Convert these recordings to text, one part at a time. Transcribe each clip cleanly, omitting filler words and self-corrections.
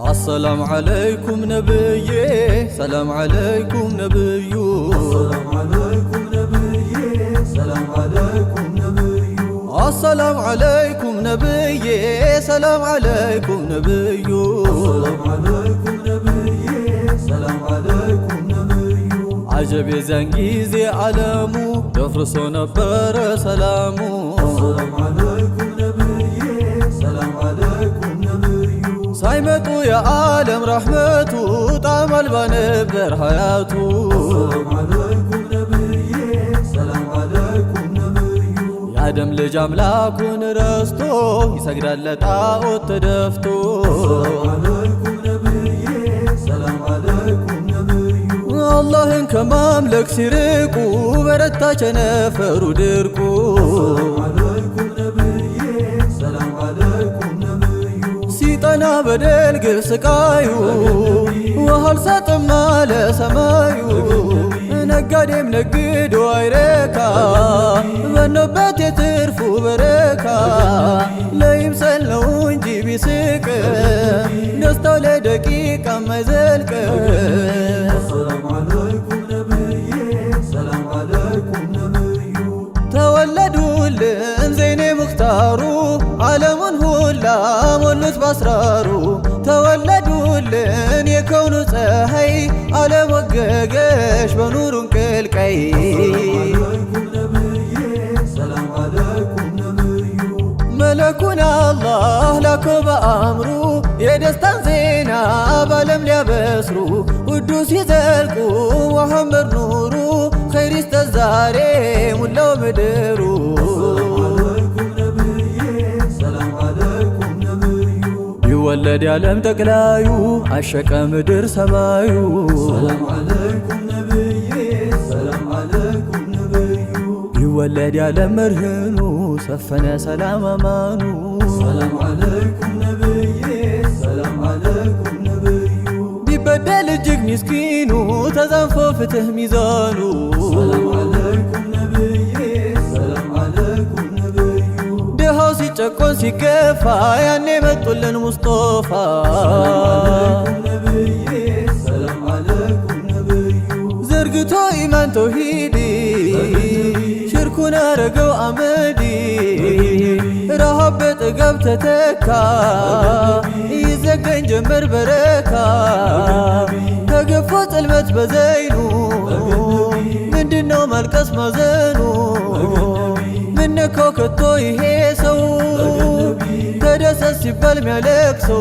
السلام عليكم نبيي سلام عليكم نبيو السلام عليكم نبيي سلام عليكم نبيو السلام عليكم نبيي سلام عليكم نبيو السلام عليكم نبيي سلام عليكم نبيو عجب يزنجيزي علمو يفرسو نبر سلامو السلام عليكم نبيي سلام عليكم نبيو سايمتو يا عالم رحمتو تعمل بنبر حياتو السلام عليكم نبيي سلام عليكم نبيو يا دم لجاملاكون رستو يسجد لطاقوت تدفتو السلام عليكم نبيي سلام عليكم نبيو الله إنك مملك سيركو برتا چنفرو دركو السلام عليكم نبيي سلام عليكم نبيو سيطانا بدل قل سقايو وهل ساتما لسمايو نقادم نقدو عيركا بنبات يترفو بركا لا يمسلو انجي بيسك نستو لدقيقة ما يزلك السلام عليكم نبيي سلام عليكم نبيو تولدوا لن زيني مختارو عالم هلا مولت باسرارو تولدوا لن يكونوا صحي على وققش بنور كالكي عليكم نبيي سلام عليكم نبيو ملكنا الله لك بأمرو يدستان زينا بالم ليبسرو قدوس يزلقو محمد نورو خير استزاري ملو مدرو عليكم نبيي سلام عليكم نبيو يولد يعلم تقلايو عشق مدر سمايو سلام عليكم نبيي سلام عليكم نبيو يولد يعلم مرهنو سفنا سلام امانو سلام عليكم نبيي سلام عليكم نبيو بيبدل الجግ مسكينو تزنفو فتح ميزانو سلام عليكم نبيي سلام عليكم نبيو دهو سيچقون سيكفا يعني مطلن مصطفى عليكم نبيي سلام عليكم نبيو زرقتو إيمان توحيدي شركونا رقو عمدي رهب بتقب تتكا يزقن جمر بركا تقفت المت بزينو من دنو ملكس مزنو منكو كتو يهيسو تدسس يبال ميالكسو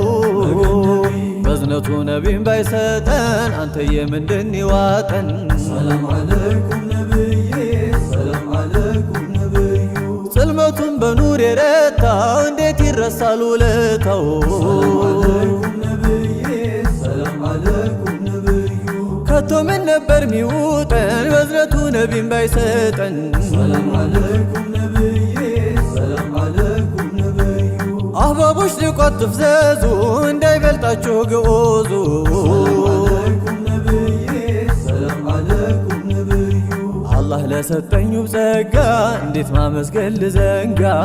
بزنتو نبين بايستن انت يمن دني واتن سلام عليكم نبيي سلام عليكم نبيو سلمتم بنور يرتا انديت يرسالو لتو سلام عليكم نبيي سلام عليكم نبيو كتو من نبر ميوتن بزنتو نبين بايستن سلام عليكم نبيي سلام عليكم نبيو أحبابوش لقد تفزازو انداي بلتاچو قوزو عليكم نبيي سلام عليكم نبيو الله لسطن يبزقا انديت ما مسقل زنقا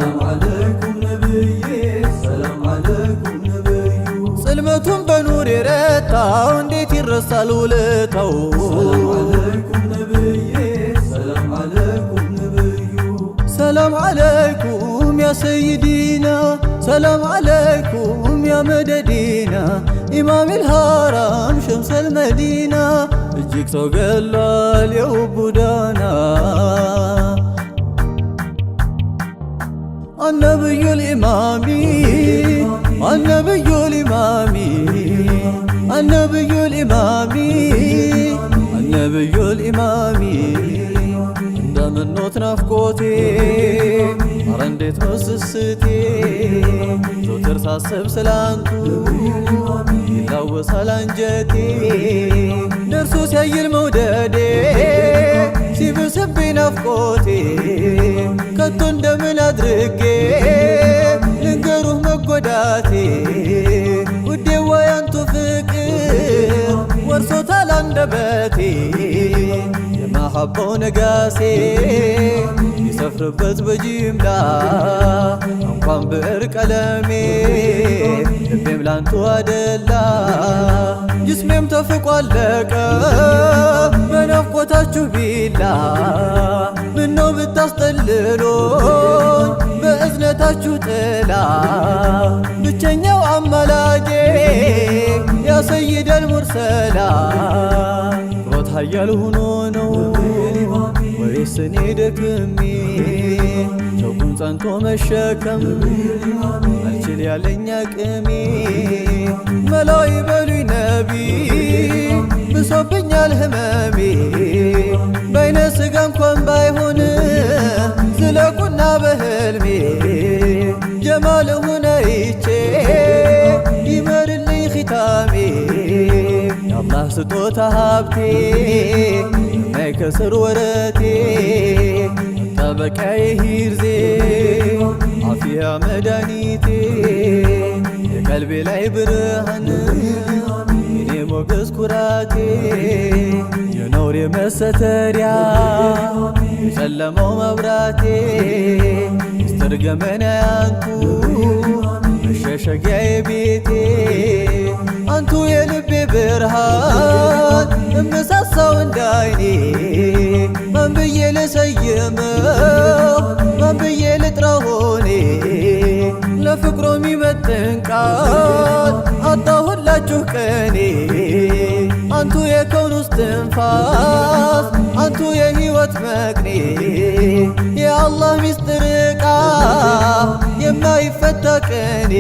سلام عليكم نبيي سلام عليكم نبيو سلمتم بنور يرتا انديت يرسالو لتو سلام عليكم نبيي سلام عليكم نبيو سلام عليكم يا سيدينا سلام عليكم يا مددينا إمام الهرم شمس المدينة اجيك توقلال يا وبودانا النبي الإمامي النبي الإمامي النبي الإمامي النبي الإمامي من نوت نافقوتي رندت مسستي زوتر ساسب سلانتو يلاوس هلانجتي درسو سيل موددي سيبسبي نافقوتي كتو اندمن ادرقي لنقروه مقوداتي ودي ويانتو فكر ورسو تالاندبتي محبو نقاسي يسفر بس بجيملا ጠፋን ብዕር ቀለሜ ልቤም ላንቱ አደላ ጅስሜም ተፍቆ አለቀ በናፍቆታችሁ ቢላ ምነው ብታስጠልሎኝ በእዝነታችሁ ጥላ ብቸኛው አማላጄ ያ ሰይደል ሙርሰላ ፍቅሮት ኃያል ሆኖ ነው ወይስ እኔ ደክሜ ሸውቁን ጸንቶ መሸከም አልችል ያለኝ አቅሜ መላው ይበሉኝ ነቢ ብሶብኛል ህመሜ በይነ ስጋ እንኳን ባይሆን ዝለቁና በህልሜ ጀማልሁን አይቼ ይመርልኝ ኺታሜ የአላህ ስጦታ ሀብቴ የማይከስር ወረቴ መጠበቂያዬ ሂርዜ አፊያ መድኃኒቴ የቀልቤ ላይ ብርሃን የኔ ሞገስ ኩራቴ የነውሬ መሰተሪያ የጨለማው መብራቴ ሚስጥር ገመና ያንቱ መሸሸጊያዬ ቤቴ አንቱ የልቤ ብርሃን እምሳሳው እንዳይኔ ማን ብዬ ልሰይመው ማን ብዬ ልጥራው ሆኔ ለፍቅሮ ሚመጥን ቃል አጣሁላችሁ ቀኔ አንቱ የከውን ውስጥ ትንፋስ አንቱ የህይወት መቅኔ የአላህ ሚስጥር ዕቃ የማይፈታ ቀኔ